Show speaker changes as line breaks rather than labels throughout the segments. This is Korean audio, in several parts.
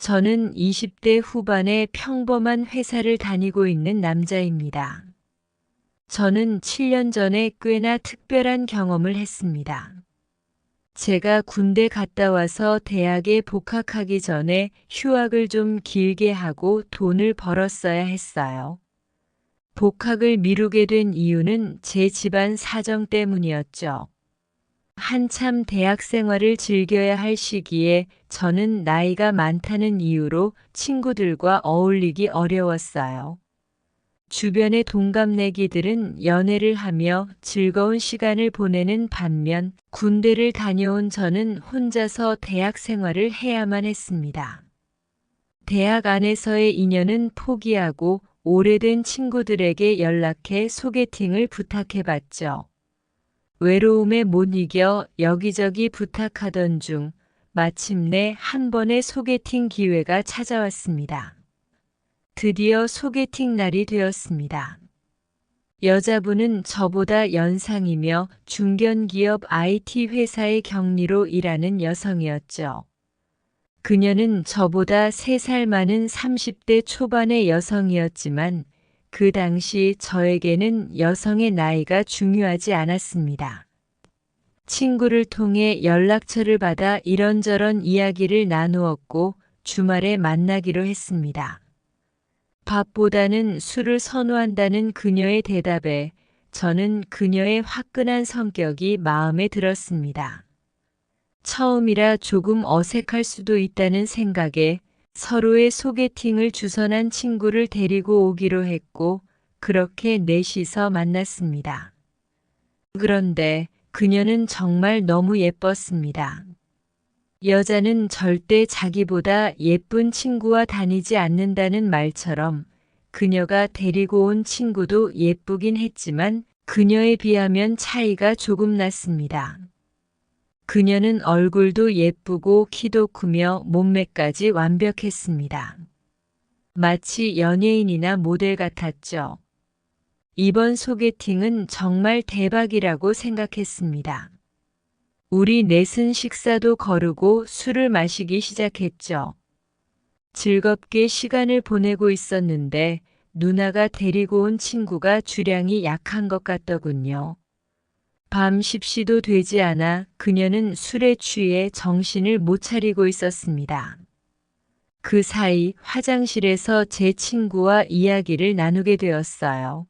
저는 20대 후반의 평범한 회사를 다니고 있는 남자입니다. 저는 7년 전에 꽤나 특별한 경험을 했습니다. 제가 군대 갔다 와서 대학에 복학하기 전에 휴학을 좀 길게 하고 돈을 벌었어야 했어요. 복학을 미루게 된 이유는 제 집안 사정 때문이었죠. 한참 대학 생활을 즐겨야 할 시기에 저는 나이가 많다는 이유로 친구들과 어울리기 어려웠어요. 주변의 동갑내기들은 연애를 하며 즐거운 시간을 보내는 반면 군대를 다녀온 저는 혼자서 대학 생활을 해야만 했습니다. 대학 안에서의 인연은 포기하고 오래된 친구들에게 연락해 소개팅을 부탁해봤죠. 외로움에 못 이겨 여기저기 부탁하던 중 마침내 한 번의 소개팅 기회가 찾아왔습니다. 드디어 소개팅 날이 되었습니다. 여자분은 저보다 연상이며 중견기업 IT 회사의 경리로 일하는 여성이었죠. 그녀는 저보다 3살 많은 30대 초반의 여성이었지만 그 당시 저에게는 여성의 나이가 중요하지 않았습니다. 친구를 통해 연락처를 받아 이런저런 이야기를 나누었고 주말에 만나기로 했습니다. 밥보다는 술을 선호한다는 그녀의 대답에 저는 그녀의 화끈한 성격이 마음에 들었습니다. 처음이라 조금 어색할 수도 있다는 생각에 서로의 소개팅을 주선한 친구를 데리고 오기로 했고 그렇게 넷이서 만났습니다. 그런데 그녀는 정말 너무 예뻤습니다. 여자는 절대 자기보다 예쁜 친구와 다니지 않는다는 말처럼 그녀가 데리고 온 친구도 예쁘긴 했지만 그녀에 비하면 차이가 조금 났습니다. 그녀는 얼굴도 예쁘고 키도 크며 몸매까지 완벽했습니다. 마치 연예인이나 모델 같았죠. 이번 소개팅은 정말 대박이라고 생각했습니다. 우리 넷은 식사도 거르고 술을 마시기 시작했죠. 즐겁게 시간을 보내고 있었는데 누나가 데리고 온 친구가 주량이 약한 것 같더군요. 밤 10시도 되지 않아 그녀는 술에 취해 정신을 못 차리고 있었습니다. 그 사이 화장실에서 제 친구와 이야기를 나누게 되었어요.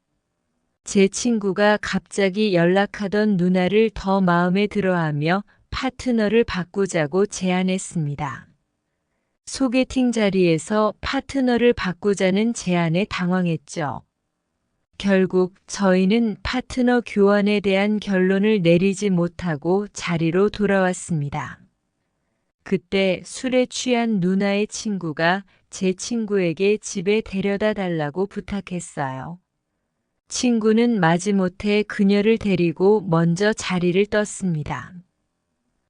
제 친구가 갑자기 연락하던 누나를 더 마음에 들어하며 파트너를 바꾸자고 제안했습니다. 소개팅 자리에서 파트너를 바꾸자는 제안에 당황했죠. 결국 저희는 파트너 교환에 대한 결론을 내리지 못하고 자리로 돌아왔습니다. 그때 술에 취한 누나의 친구가 제 친구에게 집에 데려다 달라고 부탁했어요. 친구는 마지못해 그녀를 데리고 먼저 자리를 떴습니다.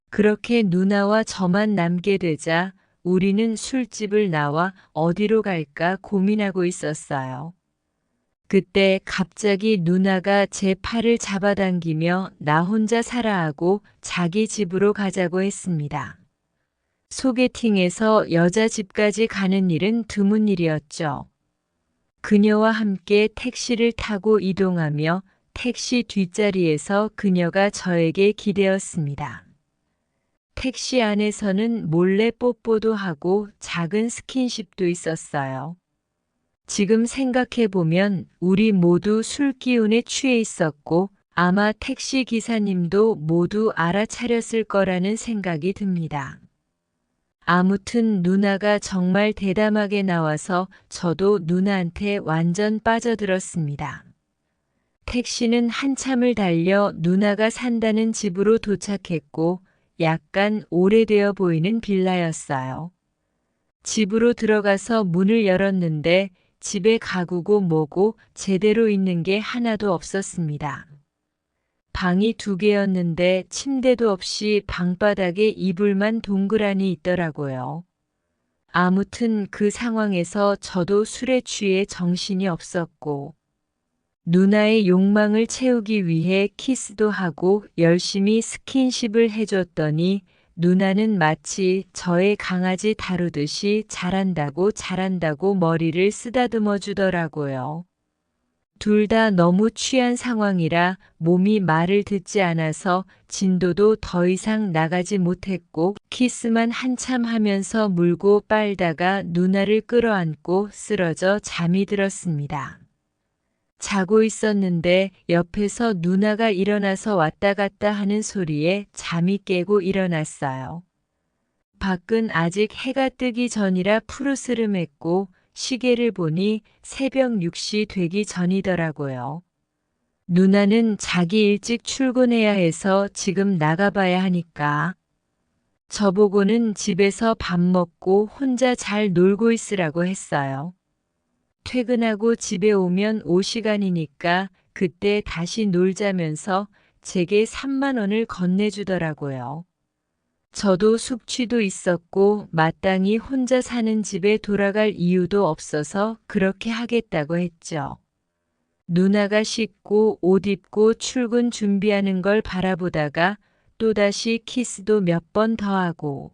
그렇게 누나와 저만 남게 되자 우리는 술집을 나와 어디로 갈까 고민하고 있었어요. 그때 갑자기 누나가 제 팔을 잡아당기며 나 혼자 살아 하고 자기 집으로 가자고 했습니다. 소개팅에서 여자 집까지 가는 일은 드문 일이었죠. 그녀와 함께 택시를 타고 이동하며 택시 뒷자리에서 그녀가 저에게 기대었습니다. 택시 안에서는 몰래 뽀뽀도 하고 작은 스킨십도 있었어요. 지금 생각해보면 우리 모두 술 기운에 취해 있었고 아마 택시 기사님도 모두 알아차렸을 거라는 생각이 듭니다. 아무튼 누나가 정말 대담하게 나와서 저도 누나한테 완전 빠져들었습니다. 택시는 한참을 달려 누나가 산다는 집으로 도착했고 약간 오래되어 보이는 빌라였어요. 집으로 들어가서 문을 열었는데 집에 가구고 뭐고 제대로 있는 게 하나도 없었습니다. 방이 2개였는데 침대도 없이 방바닥에 이불만 동그라니 있더라고요. 아무튼 그 상황에서 저도 술에 취해 정신이 없었고 누나의 욕망을 채우기 위해 키스도 하고 열심히 스킨십을 해줬더니 누나는 마치 저의 강아지 다루듯이 잘한다고 머리를 쓰다듬어 주더라고요. 둘 다 너무 취한 상황이라 몸이 말을 듣지 않아서 진도도 더 이상 나가지 못했고 키스만 한참 하면서 물고 빨다가 누나를 끌어안고 쓰러져 잠이 들었습니다. 자고 있었는데 옆에서 누나가 일어나서 왔다 갔다 하는 소리에 잠이 깨고 일어났어요. 밖은 아직 해가 뜨기 전이라 푸르스름했고 시계를 보니 새벽 6시 되기 전이더라고요. 누나는 자기 일찍 출근해야 해서 지금 나가봐야 하니까 저보고는 집에서 밥 먹고 혼자 잘 놀고 있으라고 했어요. 퇴근하고 집에 오면 5시간이니까 그때 다시 놀자면서 제게 3만 원을 건네주더라고요. 저도 숙취도 있었고 마땅히 혼자 사는 집에 돌아갈 이유도 없어서 그렇게 하겠다고 했죠. 누나가 씻고 옷 입고 출근 준비하는 걸 바라보다가 또다시 키스도 몇 번 더 하고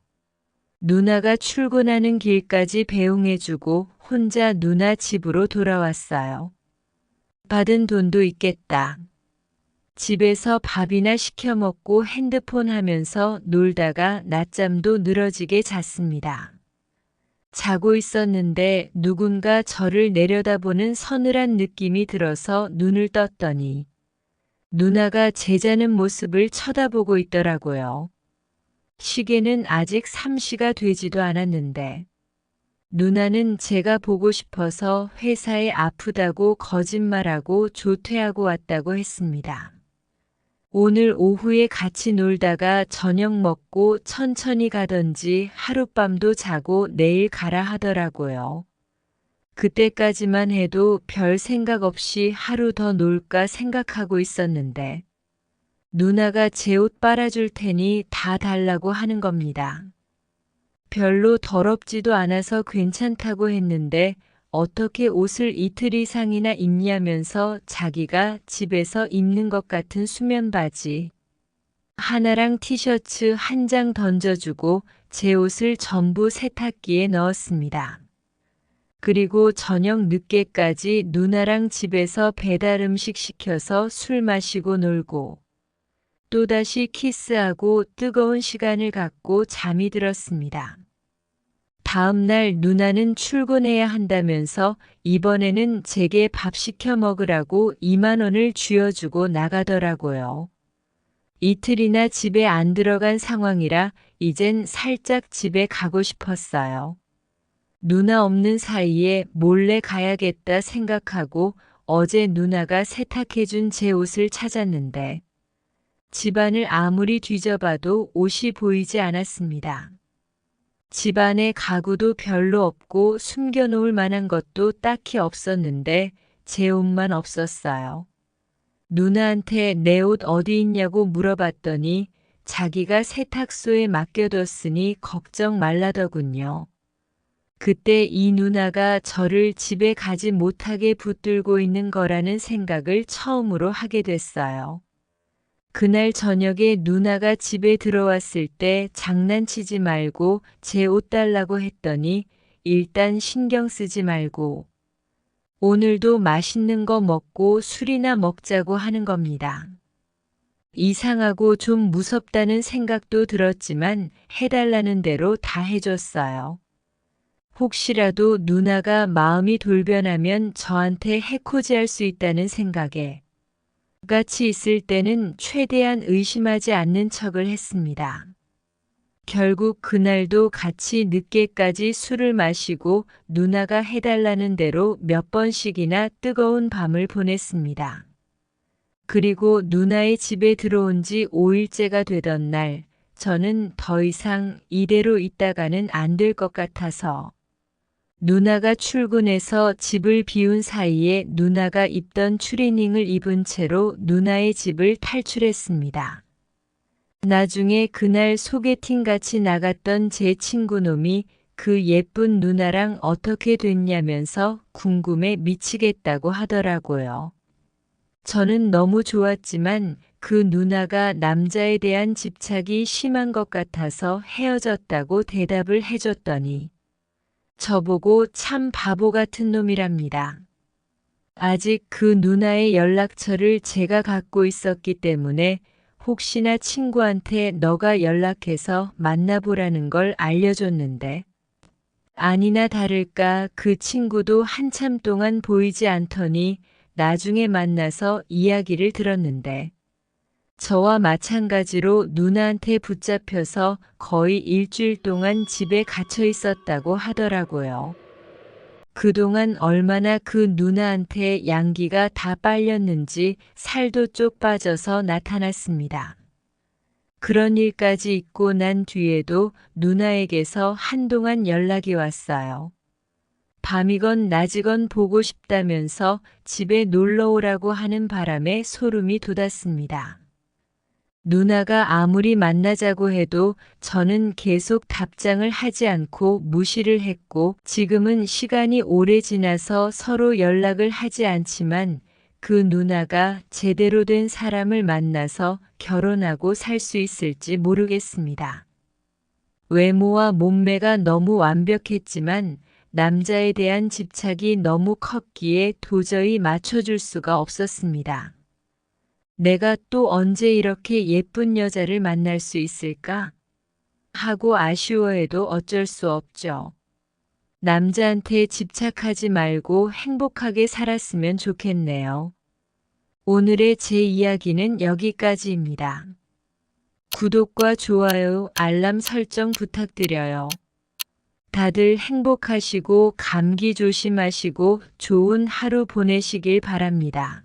누나가 출근하는 길까지 배웅해주고 혼자 누나 집으로 돌아왔어요. 받은 돈도 있겠다. 집에서 밥이나 시켜 먹고 핸드폰 하면서 놀다가 낮잠도 늘어지게 잤습니다. 자고 있었는데 누군가 저를 내려다보는 서늘한 느낌이 들어서 눈을 떴더니 누나가 제 자는 모습을 쳐다보고 있더라고요. 시계는 아직 3시가 되지도 않았는데 누나는 제가 보고 싶어서 회사에 아프다고 거짓말하고 조퇴하고 왔다고 했습니다. 오늘 오후에 같이 놀다가 저녁 먹고 천천히 가던지 하룻밤도 자고 내일 가라 하더라고요. 그때까지만 해도 별 생각 없이 하루 더 놀까 생각하고 있었는데 누나가 제 옷 빨아줄 테니 다 달라고 하는 겁니다. 별로 더럽지도 않아서 괜찮다고 했는데 어떻게 옷을 이틀 이상이나 입냐면서 자기가 집에서 입는 것 같은 수면 바지 하나랑 티셔츠 한 장 던져주고 제 옷을 전부 세탁기에 넣었습니다. 그리고 저녁 늦게까지 누나랑 집에서 배달 음식 시켜서 술 마시고 놀고 또다시 키스하고 뜨거운 시간을 갖고 잠이 들었습니다. 다음 날 누나는 출근해야 한다면서 이번에는 제게 밥 시켜 먹으라고 2만 원을 쥐어주고 나가더라고요. 이틀이나 집에 안 들어간 상황이라 이젠 살짝 집에 가고 싶었어요. 누나 없는 사이에 몰래 가야겠다 생각하고 어제 누나가 세탁해준 제 옷을 찾았는데 집안을 아무리 뒤져봐도 옷이 보이지 않았습니다. 집안에 가구도 별로 없고 숨겨놓을 만한 것도 딱히 없었는데 제 옷만 없었어요. 누나한테 내 옷 어디 있냐고 물어봤더니 자기가 세탁소에 맡겨뒀으니 걱정 말라더군요. 그때 이 누나가 저를 집에 가지 못하게 붙들고 있는 거라는 생각을 처음으로 하게 됐어요. 그날 저녁에 누나가 집에 들어왔을 때 장난치지 말고 제 옷 달라고 했더니 일단 신경 쓰지 말고 오늘도 맛있는 거 먹고 술이나 먹자고 하는 겁니다. 이상하고 좀 무섭다는 생각도 들었지만 해달라는 대로 다 해줬어요. 혹시라도 누나가 마음이 돌변하면 저한테 해코지할 수 있다는 생각에 같이 있을 때는 최대한 의심하지 않는 척을 했습니다. 결국 그날도 같이 늦게까지 술을 마시고 누나가 해달라는 대로 몇 번씩이나 뜨거운 밤을 보냈습니다. 그리고 누나의 집에 들어온 지 5일째가 되던 날, 저는 더 이상 이대로 있다가는 안 될 것 같아서 누나가 출근해서 집을 비운 사이에 누나가 입던 추리닝을 입은 채로 누나의 집을 탈출했습니다. 나중에 그날 소개팅 같이 나갔던 제 친구놈이 그 예쁜 누나랑 어떻게 됐냐면서 궁금해 미치겠다고 하더라고요. 저는 너무 좋았지만 그 누나가 남자에 대한 집착이 심한 것 같아서 헤어졌다고 대답을 해줬더니 저보고 참 바보 같은 놈이랍니다. 아직 그 누나의 연락처를 제가 갖고 있었기 때문에 혹시나 친구한테 너가 연락해서 만나보라는 걸 알려줬는데 아니나 다를까 그 친구도 한참 동안 보이지 않더니 나중에 만나서 이야기를 들었는데 저와 마찬가지로 누나한테 붙잡혀서 거의 일주일 동안 집에 갇혀 있었다고 하더라고요. 그동안 얼마나 그 누나한테 양기가 다 빨렸는지 살도 쪽 빠져서 나타났습니다. 그런 일까지 있고 난 뒤에도 누나에게서 한동안 연락이 왔어요. 밤이건 낮이건 보고 싶다면서 집에 놀러 오라고 하는 바람에 소름이 돋았습니다. 누나가 아무리 만나자고 해도 저는 계속 답장을 하지 않고 무시를 했고 지금은 시간이 오래 지나서 서로 연락을 하지 않지만 그 누나가 제대로 된 사람을 만나서 결혼하고 살 수 있을지 모르겠습니다. 외모와 몸매가 너무 완벽했지만 남자에 대한 집착이 너무 컸기에 도저히 맞춰줄 수가 없었습니다. 내가 또 언제 이렇게 예쁜 여자를 만날 수 있을까? 하고 아쉬워해도 어쩔 수 없죠. 남자한테 집착하지 말고 행복하게 살았으면 좋겠네요. 오늘의 제 이야기는 여기까지입니다. 구독과 좋아요, 알람 설정 부탁드려요. 다들 행복하시고 감기 조심하시고 좋은 하루 보내시길 바랍니다.